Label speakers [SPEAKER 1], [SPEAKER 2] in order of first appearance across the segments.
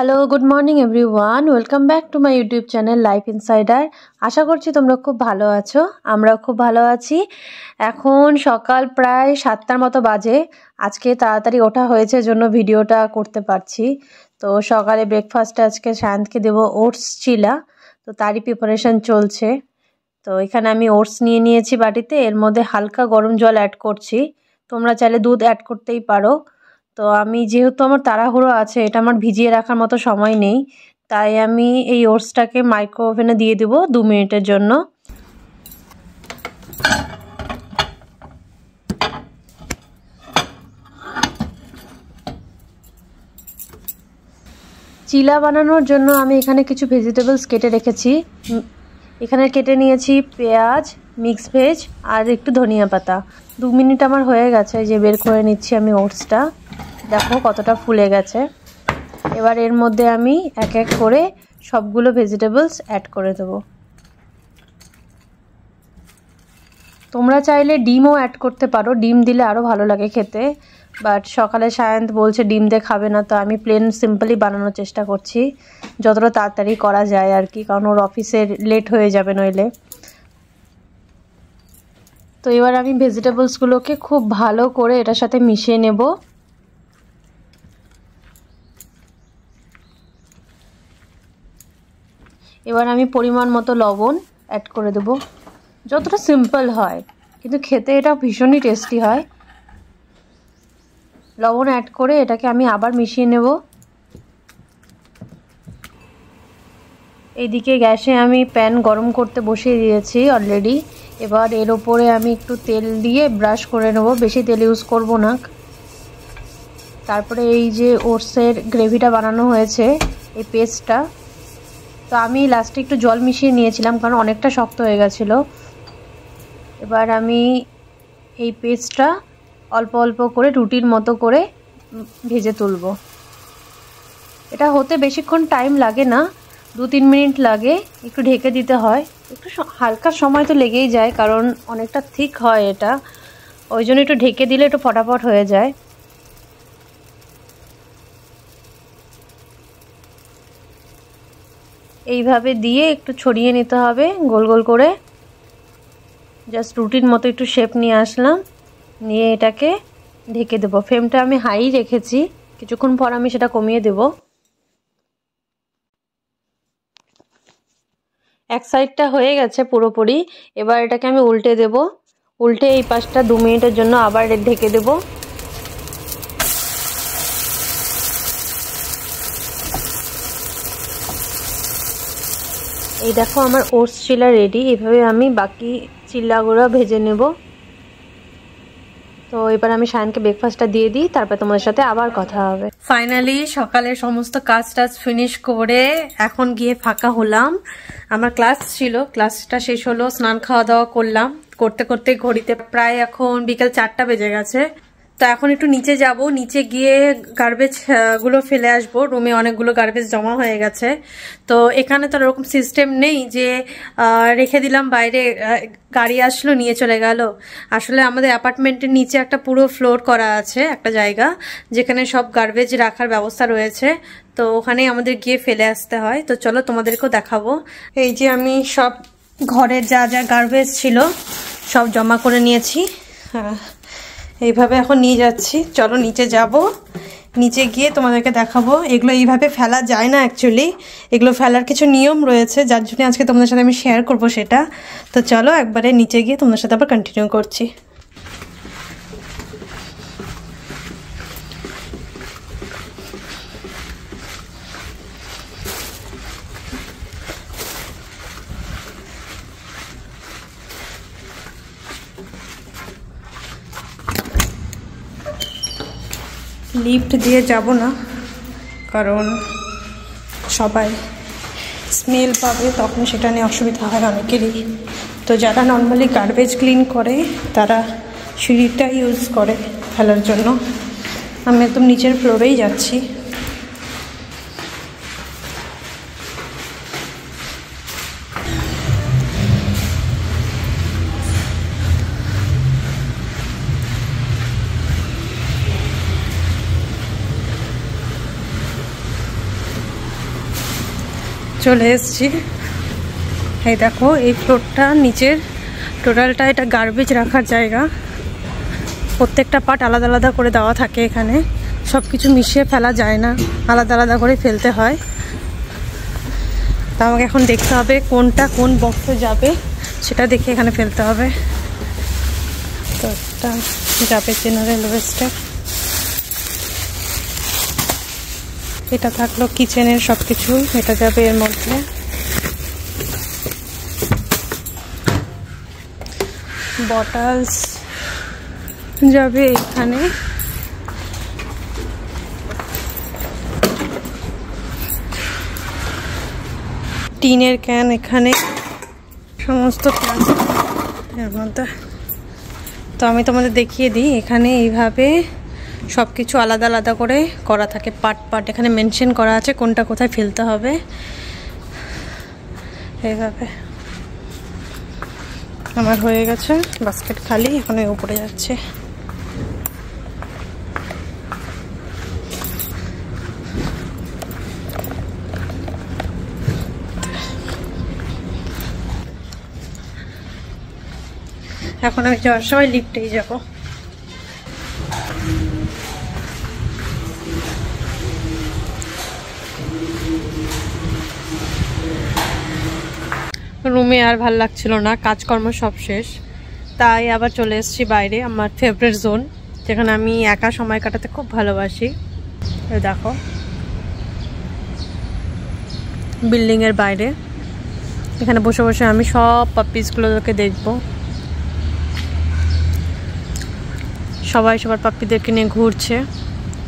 [SPEAKER 1] Hello, good morning everyone. Welcome back to my YouTube channel Life Insider. আশা করছি তোমরা খুব ভালো আছো, আমরাও খুব ভালো আছি। এখন সকাল প্রায় 7টার মতো বাজে। আজকে তাড়াতাড়ি ওঠা হয়েছে জন্য ভিডিওটা করতে পারছি। তো সকালে ব্রেকফাস্টে আজকে সায়ন্তকে দেবো ওটস চিলা, তো তারই প্রিপারেশন চলছে। তো এখানে আমি ওটস নিয়ে নিয়েছি বাটিতে, এর মধ্যে হালকা গরম জল অ্যাড করছি। তোমরা চাইলে দুধ অ্যাড করতেই পারো। তো আমি যেহেতু আমার তাড়াহুড়ো আছে, এটা আমার ভিজিয়ে রাখার মতো সময় নেই, তাই আমি এই ওটসটাকে মাইক্রো ওভেনে দিয়ে দেবো 2 মিনিটের জন্য। চিলা বানানোর জন্য আমি এখানে কিছু ভেজিটেবলস কেটে রেখেছি। এখানে কেটে নিয়েছি পেঁয়াজ, মিক্স ভেজ আর একটু ধনিয়া পাতা। 2 মিনিট আমার হয়ে গেছে, যে বের করে নিচ্ছি আমি ওটসটা। দেখো কতটা ফুলে গেছে। এবার এর মধ্যে আমি এক এক করে সবগুলো ভেজিটেবলস অ্যাড করে দেবো। তোমরা চাইলে ডিমও অ্যাড করতে পারো, ডিম দিলে আরও ভালো লাগে খেতে। বাট সকালে সায়ন্ত বলছে ডিম দিয়ে খাবে না, তো আমি প্লেন সিম্পলই বানানোর চেষ্টা করছি, যতটা তাড়াতাড়ি করা যায় আর কি, কারণ ওর অফিসে লেট হয়ে যাবে নইলে। তো এবার আমি ভেজিটেবলসগুলোকে খুব ভালো করে এটার সাথে মিশিয়ে নেব। এবার আমি পরিমাণ মতো লবণ অ্যাড করে দেব, যতটা সিম্পল হয় কিন্তু খেতে এটা ভীষণই টেস্টি হয়। লবণ অ্যাড করে এটাকে আমি আবার মিশিয়ে নেব। এইদিকে গ্যাসে আমি প্যান গরম করতে বসিয়ে দিয়েছি অলরেডি। এবার এর ওপরে আমি একটু তেল দিয়ে ব্রাশ করে নেব, বেশি তেল ইউজ করব না। তারপরে এই যে ওটসের গ্রেভিটা বানানো হয়েছে, এই পেস্টটা, তো আমি লাস্টে একটু জল মিশিয়ে নিয়েছিলাম কারণ অনেকটা শক্ত হয়ে গেছিলো। এবার আমি এই পেস্টটা অল্প অল্প করে রুটির মতো করে ভেজে তুলব। এটা হতে বেশিক্ষণ টাইম লাগে না, 2-3 মিনিট লাগে। একটু ঢেকে দিতে হয়, একটু হালকা সময় তো লেগেই যায় কারণ অনেকটা থিক হয় এটা, ওই জন্য একটু ঢেকে দিলে একটু ফটাফট হয়ে যায়। এইভাবে দিয়ে একটু ছড়িয়ে নিতে হবে গোল গোল করে। জাস্ট রুটির মতো একটু শেপ নিয়ে আসলাম, নিয়ে এটাকে ঢেকে দেবো। ফ্লেমটা আমি হাই রেখেছি, কিছুক্ষণ পর আমি সেটা কমিয়ে দেব। এক সাইডটা হয়ে গেছে পুরোপুরি, এবার এটাকে আমি উল্টে দেব। উল্টে এই পাশটা 2 মিনিটের জন্য আবার ঢেকে দেব। এই দেখো আমার ওটস চিলা রেডি। এভাবে আমি বাকি চিল্লাগুলো ভেজে নেব। তো এবার আমি সায়নকে ব্রেকফাস্টটা দিয়ে দিই, তারপর তোমাদের সাথে আবার কথা হবে। ফাইনালি সকালের সমস্ত কাজ টাজ ফিনিশ করে এখন গিয়ে ফাঁকা হলাম। আমার ক্লাস ছিল, ক্লাসটা শেষ হলো, স্নান খাওয়া দাওয়া করলাম। করতে করতে ঘড়িতে প্রায় এখন বিকেল 4টা বেজে গেছে। তো এখন একটু নিচে যাব, নিচে গিয়ে গার্বেজ গুলো ফেলে আসবো। রুমে অনেকগুলো গার্বেজ জমা হয়ে গেছে। তো এখানে তো এরকম সিস্টেম নেই যে রেখে দিলাম বাইরে, গাড়ি আসলো নিয়ে চলে গেল। আসলে আমাদের অ্যাপার্টমেন্টের নিচে একটা পুরো ফ্লোর করা আছে, একটা জায়গা যেখানে সব গার্বেজ রাখার ব্যবস্থা রয়েছে। তো ওখানে আমাদের গিয়ে ফেলে আসতে হয়। তো চলো তোমাদেরকেও দেখাবো। এই যে আমি সব ঘরের যা যা গার্বেজ ছিল সব জমা করে নিয়েছি, এইভাবে এখন নিয়ে যাচ্ছি। চলো নিচে যাব, নিচে গিয়ে তোমাদেরকে দেখাবো। এগুলো এইভাবে ফেলা যায় না অ্যাকচুয়ালি, এগুলো ফেলার কিছু নিয়ম রয়েছে, যার জন্য আজকে তোমাদের সাথে আমি শেয়ার করব সেটা। তো চলো একবারে নিচে গিয়ে তোমাদের সাথে আবার কন্টিনিউ করছি। লিফট দিয়ে যাব না, কারণ সবাই স্মেল পাবে, তখন সেটা নিয়ে অসুবিধা হয় অনেকেরই। তো যারা নর্মালি গার্বেজ ক্লিন করে তারা সিঁড়িটা ইউজ করে ফেলার জন্য। আমি একদম নিচের ফ্লোরেই যাচ্ছি। চলে এসেছি। এই দেখো এই ফ্লোরটা নিচের টোটালটা এটা গার্বেজ রাখার জায়গা। প্রত্যেকটা পার্ট আলাদা আলাদা করে দেওয়া থাকে, এখানে সব কিছু মিশিয়ে ফেলা যায় না, আলাদা আলাদা করে ফেলতে হয়। তা আমাকে এখন দেখতে হবে কোনটা কোন বক্সে যাবে, সেটা দেখে এখানে ফেলতে হবে। তো একটা যাবে জেনারেল ওয়েস্টে, এটা থাকলো কিচেনের সব কিছু, এটা যাবে এর মধ্যে। বটলস যাবে এখানে, টিনের ক্যান এখানে, সমস্ত ক্যান এর মধ্যে। তো আমি তোমাদের দেখিয়ে দিই, এখানে এইভাবে সব কিছু আলাদা আলাদা করে করা থাকে, পার্ট পার্ট এখানে মেনশন করা আছে কোনটা কোথায় ফেলতে হবে। এইভাবে আমার হয়ে গেছে, বাস্কেট খালি, এখন উপরে যাচ্ছে। এখন আমি যাওয়ার সময় লিফটেই যাব। রুমে আর ভাল লাগছিল না, কাজকর্ম সব শেষ, তাই আবার চলে এসেছি বাইরে, আমার ফেভারিট জোন, যেখানে আমি একা সময় কাটাতে খুব ভালোবাসি। দেখো বিল্ডিংয়ের বাইরে, এখানে বসে বসে আমি সব পাপ্পিসগুলোকে দেখবো। সবাই সবার পাপ্পিদেরকে নিয়ে ঘুরছে,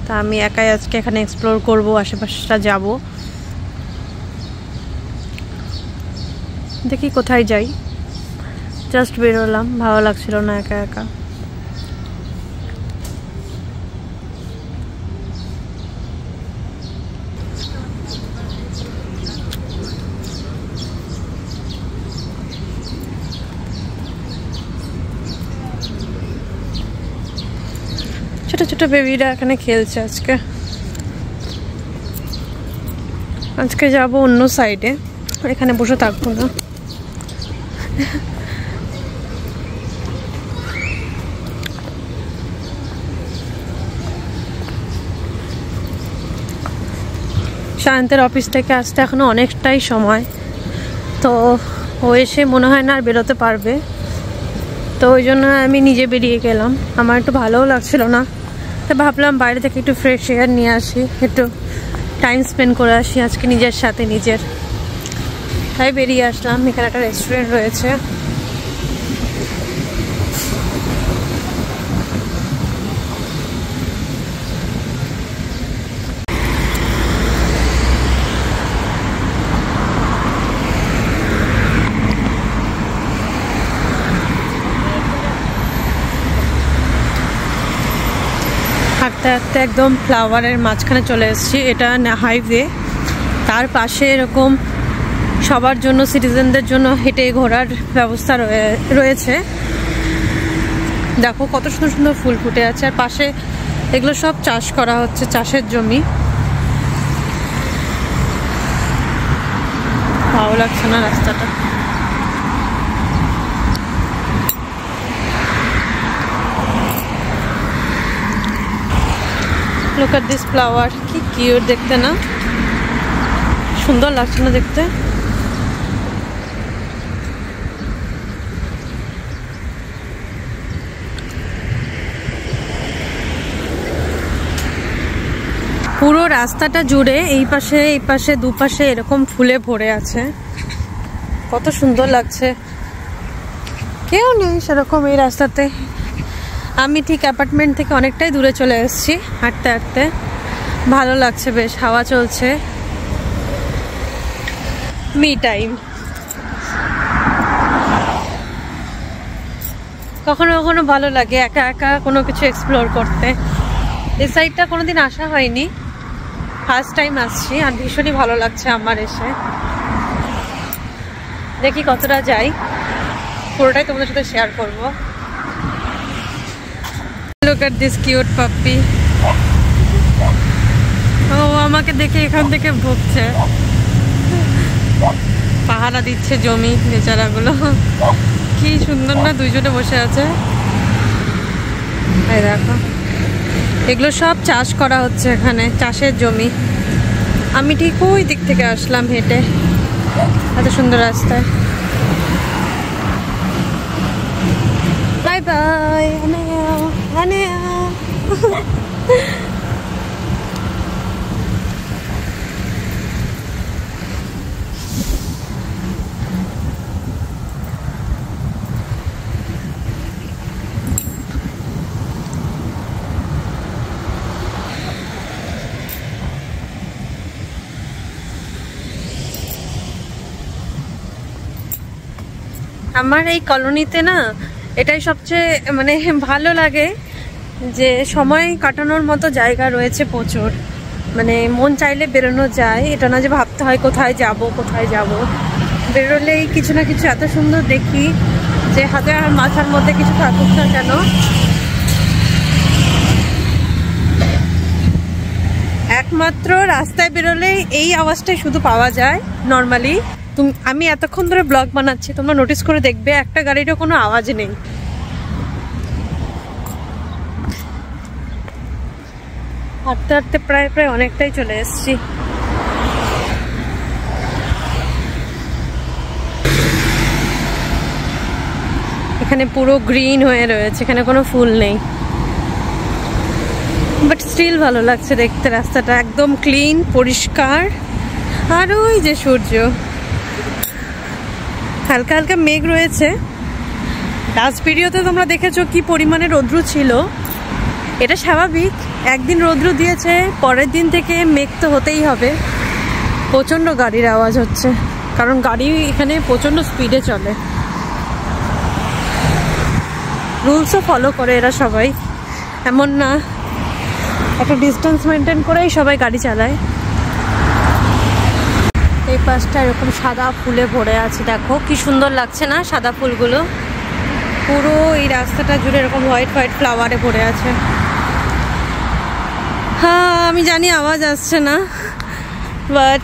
[SPEAKER 1] তা আমি একাই আজকে এখানে এক্সপ্লোর করব, আশেপাশটা যাব, দেখি কোথায় যাই। জাস্ট বেরোলাম, ভালো লাগছিল না একা একা। ছোট ছোট বেবিরা এখানে খেলছে। আজকে যাব অন্য সাইডে, এখানে বসে থাকবো না। সায়ন্তের অফিস থেকে আসতে এখনো অনেকটাই সময়, তো ও এসে মনে হয় না আর বেরোতে পারবে, তো ওই জন্য আমি নিজে বেরিয়ে গেলাম। আমার একটু ভালোও লাগছিল না, তো ভাবলাম বাইরে থেকে একটু ফ্রেশ এয়ার নিয়ে আসি, একটু টাইম স্পেন্ড করে আসি আজকে নিজের সাথে নিজের, তাই বেরিয়ে আসলাম। এখানে একটা রেস্টুরেন্ট রয়েছে, হাঁটতে হাঁটতে একদম ফ্লাওয়ারের মাঝখানে চলে এসেছি। এটা হাইওয়ে, তার পাশে এরকম সবার জন্য, সিটিজেনদের জন্য হেঁটে ঘোরার ব্যবস্থা রয়েছে। দেখো কত সুন্দর সুন্দর ফুল ফুটে আছে, আর পাশে এগুলো সব চাষ করা হচ্ছে, চাষের জমি। ভালো লাগছে না রাস্তাটা। লুক এট দিস ফ্লাওয়ার, কি কিউট দেখতে না, সুন্দর লাগছে না দেখতে। পুরো রাস্তাটা জুড়ে এই পাশে দুপাশে এরকম ফুলে ভরে আছে, কত সুন্দর লাগছে। কেউ নেই সেরকম এই রাস্তাতে। আমি ঠিক অ্যাপার্টমেন্ট থেকে অনেকটাই দূরে চলে এসেছি, হাঁটতে হাঁটতে ভালো লাগছে, বেশ হাওয়া চলছে। Me time. কখনো কখনো ভালো লাগে একা একা কোনো কিছু এক্সপ্লোর করতে। এই সাইডটা কোনোদিন আসা হয়নি, ফার্স্ট টাইম আসছি, আর ভীষণই ভালো লাগছে আমার এসে। দেখি কতটা যাই, পুরোটাই তোমাদের সাথে শেয়ার করবো। Look at this cute puppy. ও আমাকে দেখে এখান থেকে ভুগছে। পাহারা দিচ্ছে জমি বেচারাগুলো। কি সুন্দর না, দুইজনে বসে আছে। এই দেখো, এগুলো সব চাষ করা হচ্ছে এখানে, চাষের জমি। আমি ঠিক ওই দিক থেকে আসলাম হেঁটে, এত সুন্দর রাস্তায়। বাই বাই আনেয়া। আমার এই কলোনিতে না এটাই সবচেয়ে মানে ভালো লাগে যে সময় কাটানোর মতো জায়গা রয়েছে প্রচুর। মানে মন চাইলে বেরোনো যায়, এটা না যে ভাবতে হয় কোথায় যাব। বেরোলেই কিছু না কিছু এত সুন্দর দেখি যে হাজার মাথার মধ্যে কিছু থাকুক না কেন। একমাত্র রাস্তায় বেরোলেই এই আওয়াজটাই শুধু পাওয়া যায় নর্মালি। আমি এতক্ষণ ধরে ব্লগ বানাচ্ছি, তোমরা নোটিস করে দেখবে একটা গাড়িরও কোনো আওয়াজ নেই। হাঁটতে হাঁটতে প্রায় অনেকটাই চলে এসেছি। এখানে পুরো গ্রিন হয়ে রয়েছে, এখানে কোনো ফুল নেই, বাট স্টিল ভালো লাগছে দেখতে। রাস্তাটা একদম ক্লিন, পরিষ্কার। আর ওই যে সূর্য, হালকা হালকা মেঘ রয়েছে। লাস্ট ভিডিওতে তোমরা দেখেছো কি পরিমাণে রৌদ্র ছিল। এটা স্বাভাবিক, একদিন রৌদ্র দিয়েছে, পরের দিন থেকে মেঘ তো হতেই হবে। প্রচণ্ড গাড়ির আওয়াজ হচ্ছে, কারণ গাড়ি এখানে প্রচণ্ড স্পিডে চলে। রুলসও ফলো করে এরা সবাই, এমন না, একটা ডিস্টেন্স মেনটেন করেই সবাই গাড়ি চালায়। এই পাশটা এরকম সাদা ফুলে ভরে আছে, দেখো কি সুন্দর লাগছে না সাদা ফুলগুলো। পুরো এই রাস্তাটা জুড়ে এরকম হোয়াইট ফ্লাওয়ারে ভরে আছে। হ্যাঁ আমি জানি আওয়াজ আসছে না, বাট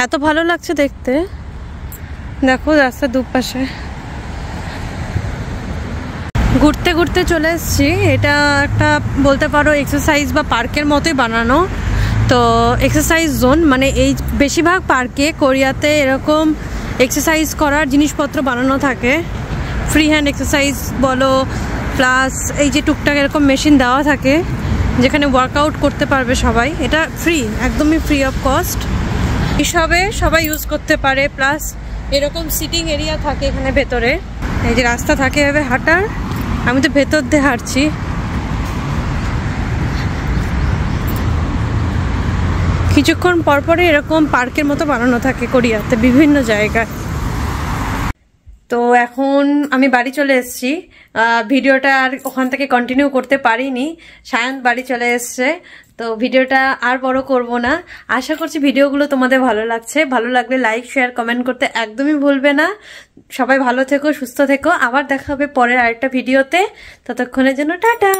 [SPEAKER 1] এত ভালো লাগছে দেখতে। দেখো রাস্তার দুপাশে ঘুরতে ঘুরতে চলে এসেছি। এটা একটা বলতে পারো এক্সারসাইজ বা পার্কের মতোই বানানো। তো এক্সারসাইজ জোন, মানে এই বেশিরভাগ পার্কে কোরিয়াতে এরকম এক্সারসাইজ করার জিনিসপত্র বানানো থাকে। ফ্রি হ্যান্ড এক্সারসাইজ বলো, প্লাস এই যে টুকটাক এরকম মেশিন দেওয়া থাকে যেখানে ওয়ার্কআউট করতে পারবে সবাই। এটা ফ্রি, একদমই ফ্রি অফ কস্ট। এসবে সবাই ইউজ করতে পারে। প্লাস এরকম সিটিং এরিয়া থাকে এখানে ভেতরে, এই যে রাস্তা থাকে এভাবে হাঁটার। আমি তো ভেতর দিয়ে হাঁটছি। কিছুক্ষণ পরপরই এরকম পার্কের মতো বানানো থাকে কোরিয়াতে বিভিন্ন জায়গায়। তো এখন আমি বাড়ি চলে এসেছি। ভিডিওটা আর ওখান থেকে কন্টিনিউ করতে পারিনি, সায়ন বাড়ি চলে এসছে। তো ভিডিওটা আর বড় করব না। আশা করছি ভিডিওগুলো তোমাদের ভালো লাগছে। ভালো লাগলে লাইক, শেয়ার, কমেন্ট করতে একদমই ভুলবে না। সবাই ভালো থেকো, সুস্থ থেকো। আবার দেখা হবে পরের আরেকটা ভিডিওতে। ততক্ষণের জন্য টাটা।